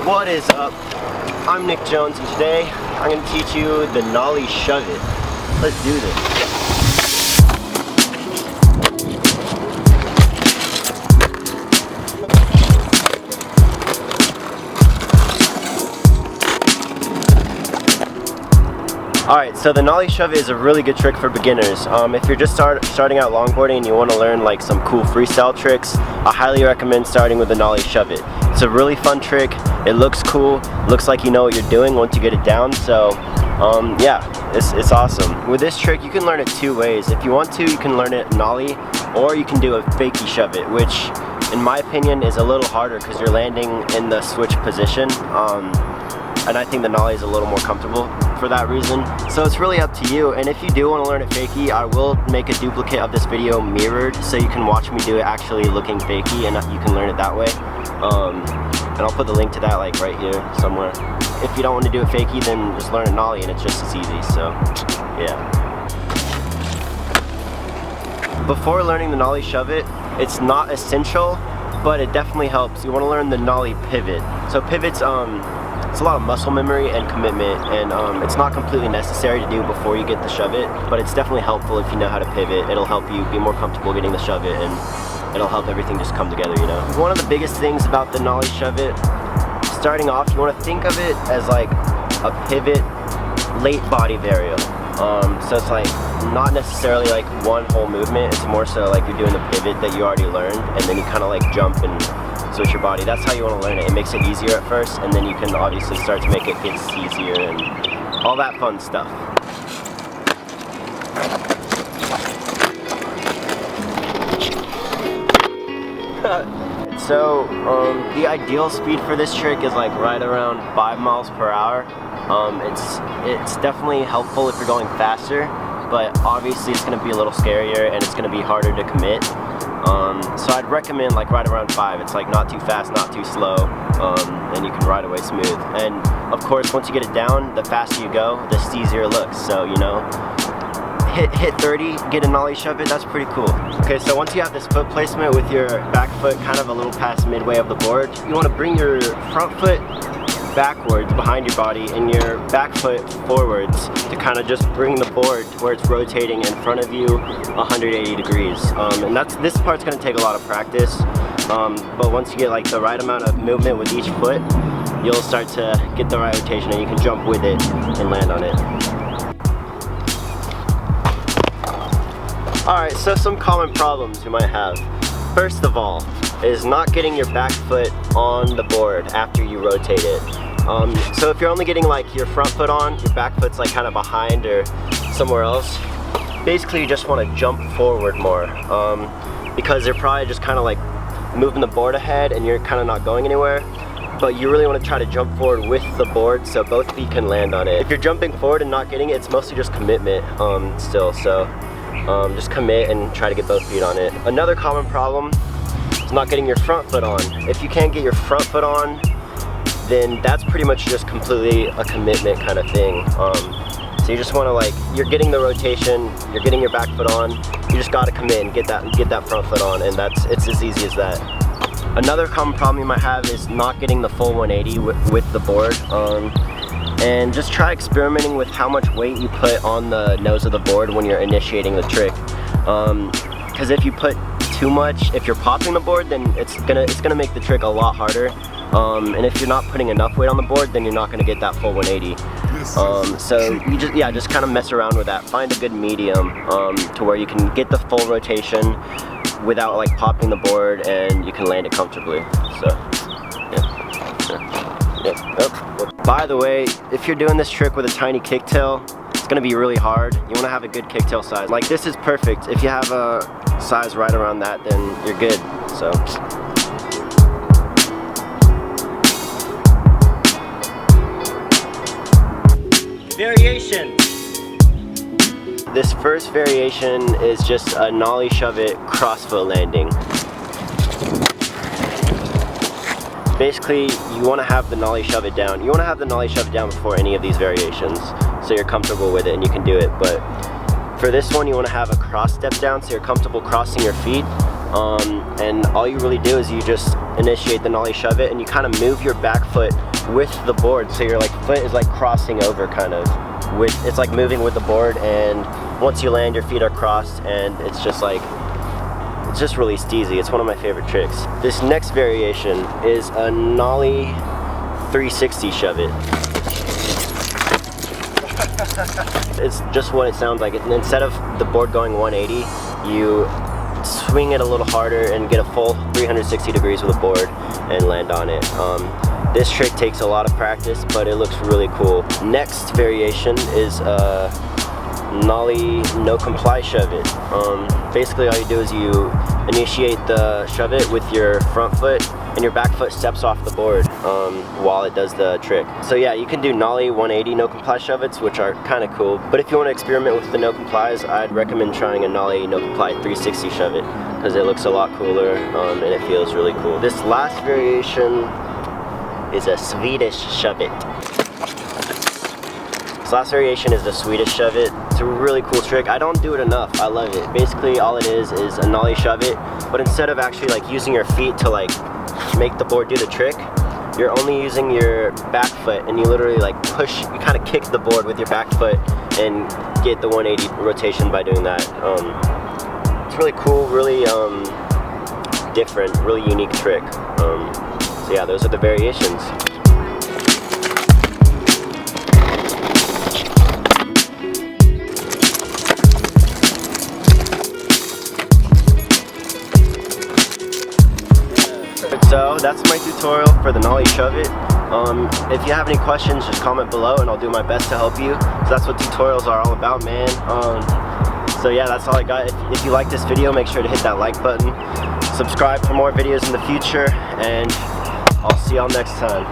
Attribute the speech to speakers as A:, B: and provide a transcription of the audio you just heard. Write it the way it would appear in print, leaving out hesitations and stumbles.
A: What is up? I'm Nick Jones, and today I'm going to teach you the Nollie Shuvit. Let's do this. Alright, so the Nollie Shuvit is a really good trick for beginners. If you're just starting out longboarding and you want to learn like some cool freestyle tricks, I highly recommend starting with the Nollie Shuvit. It's a really fun trick. It looks cool. Looks like you know what you're doing once you get it down. So yeah, it's awesome. With this trick, you can learn it two ways. If you want to, you can learn it Nollie, or you can do a Fakie Shuvit, which in my opinion is a little harder because you're landing in the switch position. And I think the Nollie is a little more comfortable for that reason. So it's really up to you, and if you do want to learn it Fakie, I will make a duplicate of this video mirrored so you can watch me do it actually looking Fakie, and you can learn it that way. And I'll put the link to that like right here somewhere. If you don't want to do it Fakie, then just learn it Nollie and it's just as easy, so yeah. Before learning the Nollie Shuvit, it's not essential, but it definitely helps. You want to learn the Nollie pivot. So pivots, it's a lot of muscle memory and commitment, and it's not completely necessary to do before you get the Shuvit, but it's definitely helpful if you know how to pivot. It'll help you be more comfortable getting the Shuvit, and it'll help everything just come together, you know. One of the biggest things about the Nollie Shuvit, starting off, you want to think of it as like a pivot late body varial. So it's like not necessarily like one whole movement, it's more so like you're doing the pivot that you already learned, and then you kind of like jump and switch your body. That's how you want to learn it. It makes it easier at first, and then you can obviously start to make it get easier and all that fun stuff. So the ideal speed for this trick is like right around 5 miles per hour. It's definitely helpful if you're going faster, but obviously it's going to be a little scarier and it's going to be harder to commit. So I'd recommend like right around 5. It's like not too fast, not too slow, and you can ride away smooth. And of course, once you get it down, the faster you go, the easier it looks. So you know, hit 30, get a Nollie Shuvit, that's pretty cool. Okay, so once you have this foot placement with your back foot kind of a little past midway of the board, you want to bring your front foot backwards behind your body and your back foot forwards to kind of just bring the board to where it's rotating in front of you 180 degrees. And this part's going to take a lot of practice, but once you get like the right amount of movement with each foot, you'll start to get the right rotation and you can jump with it and land on it. Alright, so some common problems you might have. First of all, is not getting your back foot on the board after you rotate it. So if you're only getting like your front foot on, your back foot's like kind of behind or somewhere else, basically you just want to jump forward more, because they're probably just kind of like moving the board ahead and you're kind of not going anywhere, but you really want to try to jump forward with the board so both feet can land on it. If you're jumping forward and not getting it, it's mostly just commitment still, so just commit and try to get both feet on it. Another common problem is not getting your front foot on. If you can't get your front foot on, then that's pretty much just completely a commitment kind of thing. So you just want to like, you're getting the rotation, you're getting your back foot on, you just got to commit and get that front foot on, and it's as easy as that. Another common problem you might have is not getting the full 180 with the board. And just try experimenting with how much weight you put on the nose of the board when you're initiating the trick. Because if you put too much, if you're popping the board, then it's gonna make the trick a lot harder. And if you're not putting enough weight on the board, then you're not gonna get that full 180. So you just kind of mess around with that. Find a good medium to where you can get the full rotation without like popping the board, and you can land it comfortably. So yeah. Oh. By the way, if you're doing this trick with a tiny kicktail, it's going to be really hard. You want to have a good kicktail size. Like this is perfect. If you have a size right around that, then you're good. So. Variation. This first variation is just a Nollie Shuvit crossfoot landing. Basically, you want to have the Nollie Shuvit down. You want to have the Nollie Shuvit down before any of these variations, so you're comfortable with it and you can do it. But for this one, you want to have a cross step down, so you're comfortable crossing your feet. And all you really do is you just initiate the Nollie Shuvit, and you kind of move your back foot with the board, so your like foot is like crossing over kind of with, it's like moving with the board, and once you land your feet are crossed, and it's just like, it's just really steezy. It's one of my favorite tricks. This next variation is a Nollie 360 shove it. It's just what it sounds like. Instead of the board going 180, you swing it a little harder and get a full 360 degrees with a board and land on it. This trick takes a lot of practice, but it looks really cool. Next variation is Nollie no comply shove it. Basically all you do is you initiate the shove it with your front foot, and your back foot steps off the board while it does the trick. So yeah, you can do Nollie 180 no comply shove it's, which are kind of cool. But if you want to experiment with the no complies, I'd recommend trying a Nollie no comply 360 shove it, because it looks a lot cooler and it feels really cool. This last variation is a Swedish shove it. This last variation is the Swedish shove it. It's a really cool trick. I don't do it enough. I love it. Basically all it is a Nollie shove it, but instead of actually like using your feet to like make the board do the trick, you're only using your back foot, and you literally like push, you kind of kick the board with your back foot and get the 180 rotation by doing that. It's really cool, really different, really unique trick. So yeah, those are the variations. So that's my tutorial for the Nollie shove it. If you have any questions, just comment below and I'll do my best to help you. So that's what tutorials are all about, man. So yeah, that's all I got. If you like this video, make sure to hit that like button. Subscribe for more videos in the future, and I'll see y'all next time.